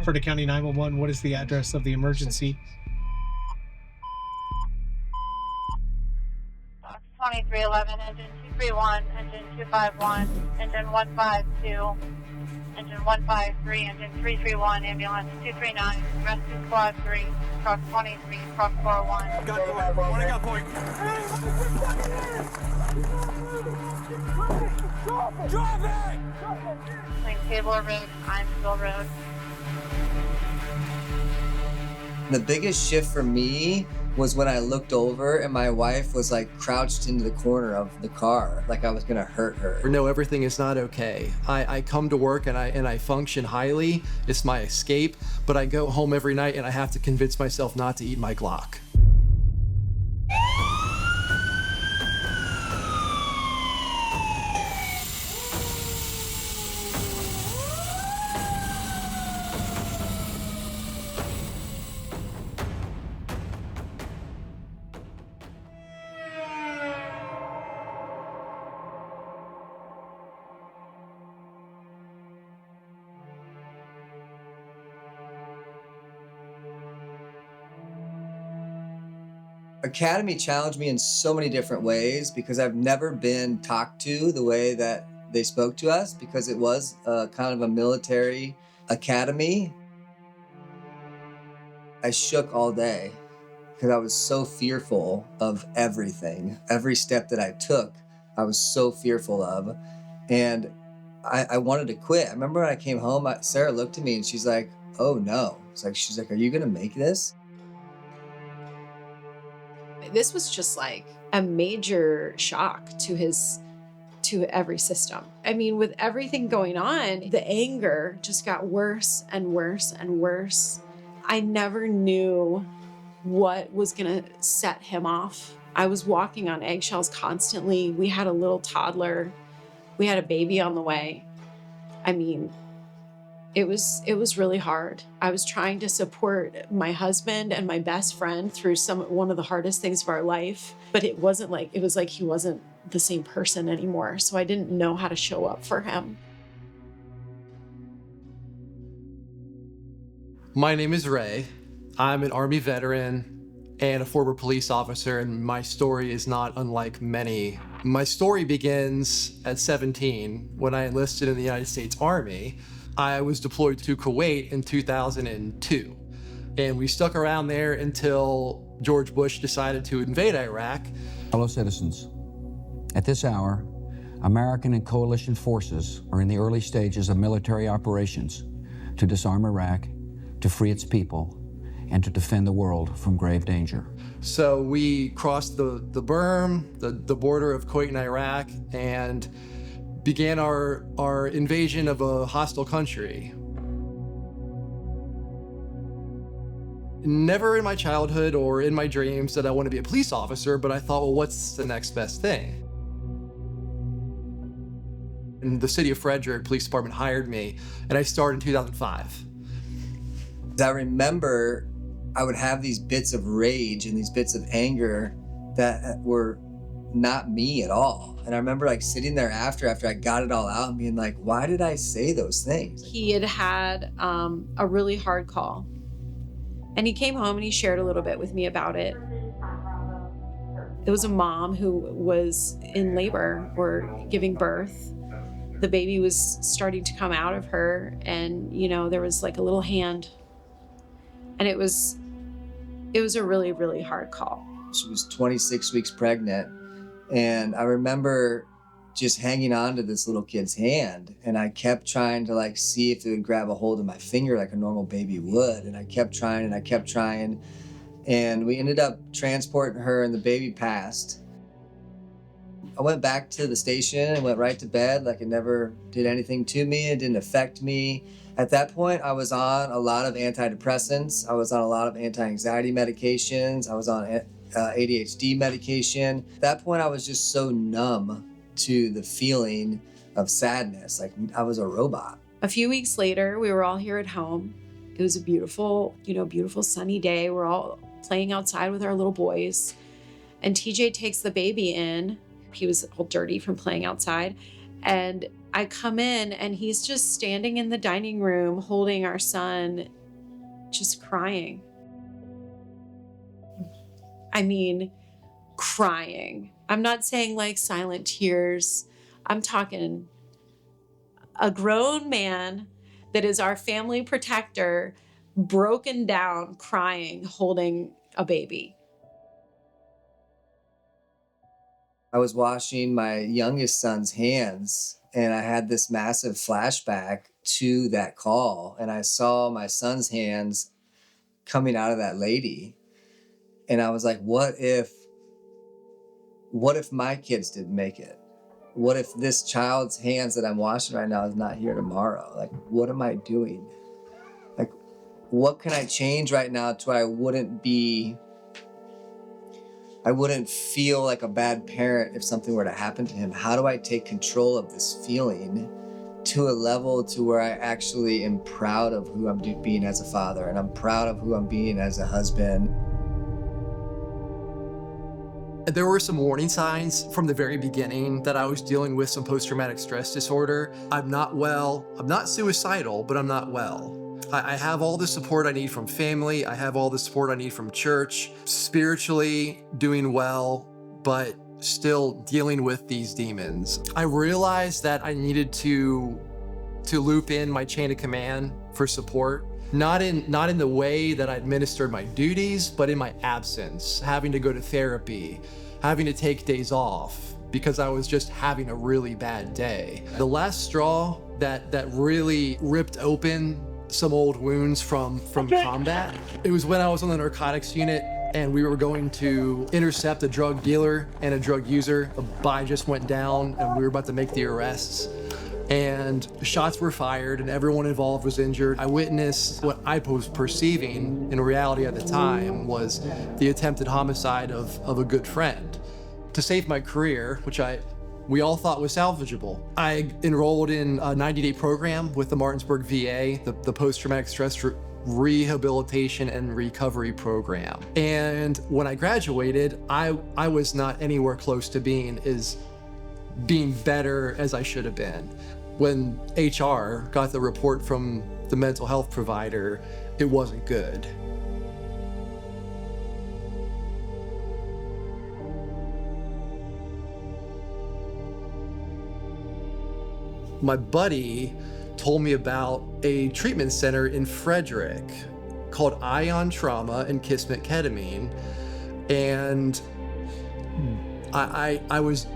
Frederick County 911, what is the address of the emergency? 2311, engine 231, engine 251, engine 152, engine 153, engine 331, ambulance 239, rescue squad 3, truck 23, truck 401. Got point. What I got point? Drop it! Between Tabler Road, Hinesville Road. The biggest shift for me was when I looked over and my wife was like crouched into the corner of the car, like I was gonna hurt her. No, everything is not okay. I come to work and I function highly. It's my escape, but I go home every night and I have to convince myself not to eat my Glock. Academy challenged me in so many different ways because I've never been talked to the way that they spoke to us, because it was kind of a military academy. I shook all day because I was so fearful of everything. Every step that I took, I was so fearful of. And I wanted to quit. I remember when I came home, Sarah looked at me and she's like, oh no. She's like, are you gonna make this? This was just like a major shock to every system. I mean, with everything going on, the anger just got worse and worse and worse. I never knew what was gonna set him off. I was walking on eggshells constantly. We had a little toddler. We had a baby on the way. I mean, it was really hard. I was trying to support my husband and my best friend through one of the hardest things of our life, but it was like he wasn't the same person anymore. So I didn't know how to show up for him. My name is Ray. I'm an Army veteran and a former police officer, and my story is not unlike many. My story begins at 17 when I enlisted in the United States Army. I was deployed to Kuwait in 2002, and we stuck around there until George Bush decided to invade Iraq. Fellow citizens, at this hour, American and coalition forces are in the early stages of military operations to disarm Iraq, to free its people, and to defend the world from grave danger. So we crossed the berm, the border of Kuwait and Iraq, and began our invasion of a hostile country. Never in my childhood or in my dreams did I want to be a police officer, but I thought, well, what's the next best thing? And the city of Frederick Police Department hired me, and I started in 2005. I remember I would have these bits of rage and these bits of anger that were not me at all. And I remember like sitting there after I got it all out and being like, why did I say those things? He had a really hard call. And he came home and he shared a little bit with me about it. It was a mom who was in labor or giving birth. The baby was starting to come out of her, and there was like a little hand. And it was a really, really hard call. She was 26 weeks pregnant. And I remember just hanging on to this little kid's hand, and I kept trying to like see if it would grab a hold of my finger like a normal baby would. And I kept trying and I kept trying. And we ended up transporting her, and the baby passed. I went back to the station and went right to bed like it never did anything to me. It didn't affect me. At that point, I was on a lot of antidepressants. I was on a lot of anti-anxiety medications. I was on ADHD medication. At that point, I was just so numb to the feeling of sadness, like I was a robot. A few weeks later, we were all here at home. It was a beautiful, beautiful sunny day. We're all playing outside with our little boys. And TJ takes the baby in. He was all dirty from playing outside. And I come in and he's just standing in the dining room holding our son, just crying. I mean, crying. I'm not saying like silent tears. I'm talking a grown man that is our family protector, broken down, crying, holding a baby. I was washing my youngest son's hands, and I had this massive flashback to that call, and I saw my son's hands coming out of that lady. And I was like, what if my kids didn't make it? What if this child's hands that I'm washing right now is not here tomorrow? Like, what am I doing? Like, what can I change right now to where I wouldn't feel like a bad parent if something were to happen to him? How do I take control of this feeling to a level to where I actually am proud of who I'm being as a father, and I'm proud of who I'm being as a husband? There were some warning signs from the very beginning that I was dealing with some post-traumatic stress disorder. I'm not well. I'm not suicidal, but I'm not well. I have all the support I need from family. I have all the support I need from church. Spiritually doing well, but still dealing with these demons. I realized that I needed to loop in my chain of command for support. Not in the way that I administered my duties, but in my absence, having to go to therapy, having to take days off because I was just having a really bad day. The last straw that really ripped open some old wounds from combat, it was when I was on the narcotics unit and we were going to intercept a drug dealer and a drug user. A buy just went down and we were about to make the arrests. And shots were fired and everyone involved was injured. I witnessed what I was perceiving in reality at the time was the attempted homicide of a good friend. To save my career, which we all thought was salvageable, I enrolled in a 90-day program with the Martinsburg VA, the post-traumatic stress rehabilitation and recovery program. And when I graduated, I was not anywhere close to being better as I should have been. When HR got the report from the mental health provider, it wasn't good. My buddy told me about a treatment center in Frederick called Ion Trauma and Kismet Ketamine, and I was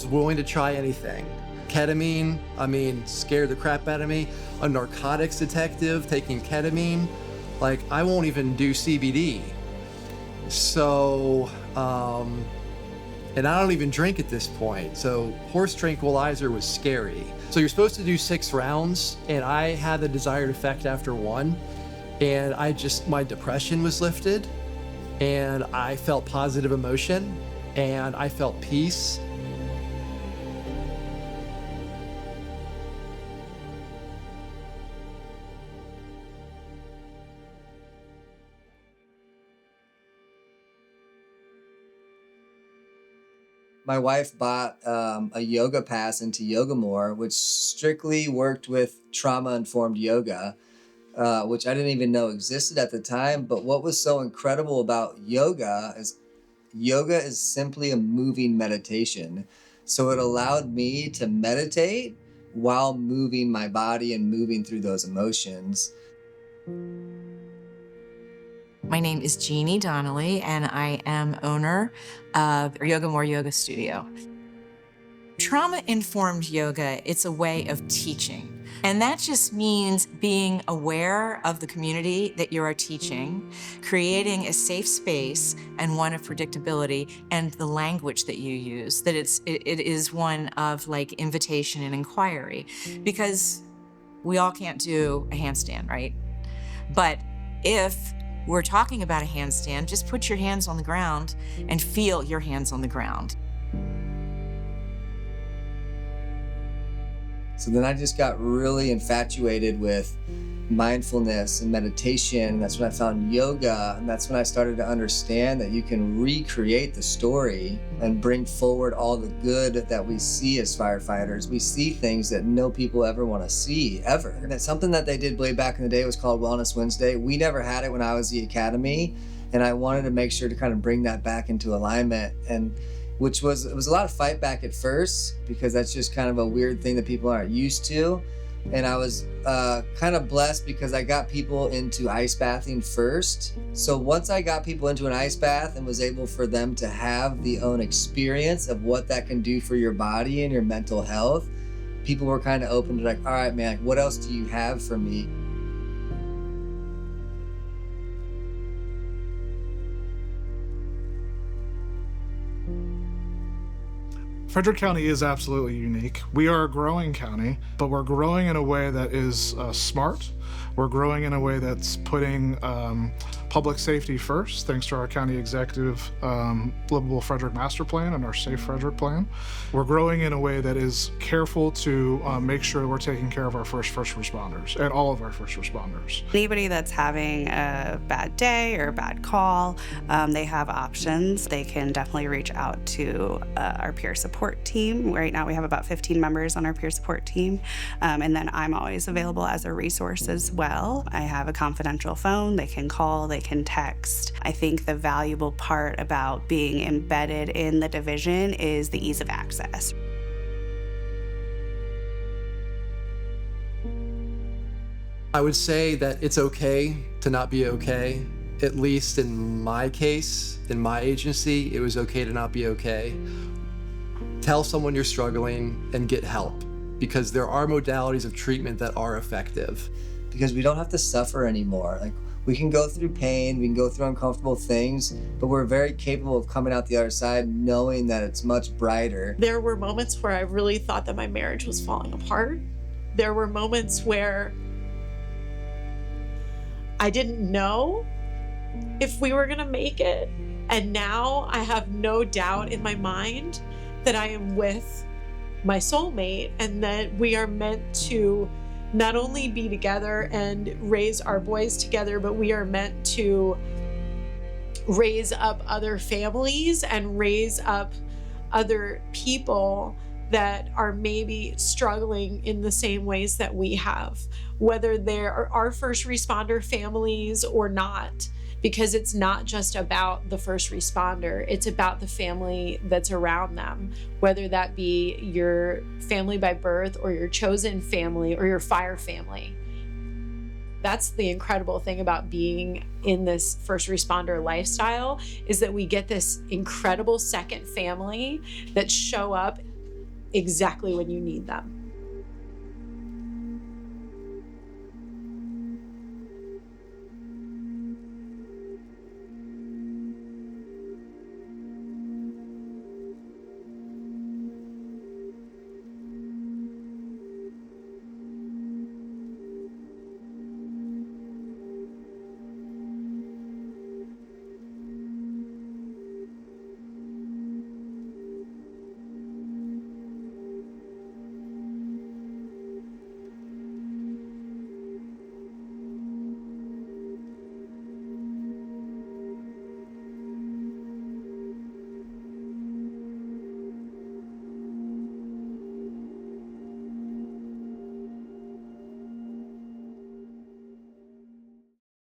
willing to try anything. Ketamine, scared the crap out of me. A narcotics detective taking ketamine, like I won't even do CBD. So, and I don't even drink at this point. So horse tranquilizer was scary. So you're supposed to do 6 rounds, and I had the desired effect after 1, and my depression was lifted, and I felt positive emotion, and I felt peace. My wife bought a yoga pass into Yoga More, which strictly worked with trauma-informed yoga, which I didn't even know existed at the time. But what was so incredible about yoga is simply a moving meditation. So it allowed me to meditate while moving my body and moving through those emotions. My name is Jeannie Donnelly, and I am owner of Yoga More Yoga Studio. Trauma-informed yoga, it's a way of teaching. And that just means being aware of the community that you are teaching, creating a safe space and one of predictability, and the language that you use, that it is one of like invitation and inquiry. Because we all can't do a handstand, right? But if we're talking about a handstand, just put your hands on the ground and feel your hands on the ground. So then I just got really infatuated with mindfulness and meditation. That's when I found yoga, and that's when I started to understand that you can recreate the story and bring forward all the good that we see as firefighters. We see things that no people ever want to see, ever. And that's something that they did way back in the day. It was called Wellness Wednesday. We never had it when I was at the academy, and I wanted to make sure to kind of bring that back into alignment. And it was a lot of fight back at first, because that's just kind of a weird thing that people aren't used to. And I was kind of blessed because I got people into ice bathing first. So once I got people into an ice bath and was able for them to have the own experience of what that can do for your body and your mental health, people were kind of open to like, all right, man, what else do you have for me? Frederick County is absolutely unique. We are a growing county, but we're growing in a way that is smart. We're growing in a way that's putting public safety first, thanks to our county executive Livable Frederick Master Plan and our Safe Frederick Plan. We're growing in a way that is careful to make sure that we're taking care of our first responders and all of our first responders. Anybody that's having a bad day or a bad call, they have options. They can definitely reach out to our peer support team. Right now we have about 15 members on our peer support team. And then I'm always available as a resource as well. I have a confidential phone. They can call, they can text. I think the valuable part about being embedded in the division is the ease of access. I would say that it's okay to not be okay. At least in my case, in my agency, it was okay to not be okay. Tell someone you're struggling and get help, because there are modalities of treatment that are effective. Because we don't have to suffer anymore. Like, we can go through pain, we can go through uncomfortable things, but we're very capable of coming out the other side knowing that it's much brighter. There were moments where I really thought that my marriage was falling apart. There were moments where I didn't know if we were gonna make it. And now I have no doubt in my mind that I am with my soulmate and that we are meant to not only be together and raise our boys together, but we are meant to raise up other families and raise up other people that are maybe struggling in the same ways that we have, whether they're our first responder families or not, because it's not just about the first responder, it's about the family that's around them, whether that be your family by birth or your chosen family or your fire family. That's the incredible thing about being in this first responder lifestyle, is that we get this incredible second family that show up exactly when you need them.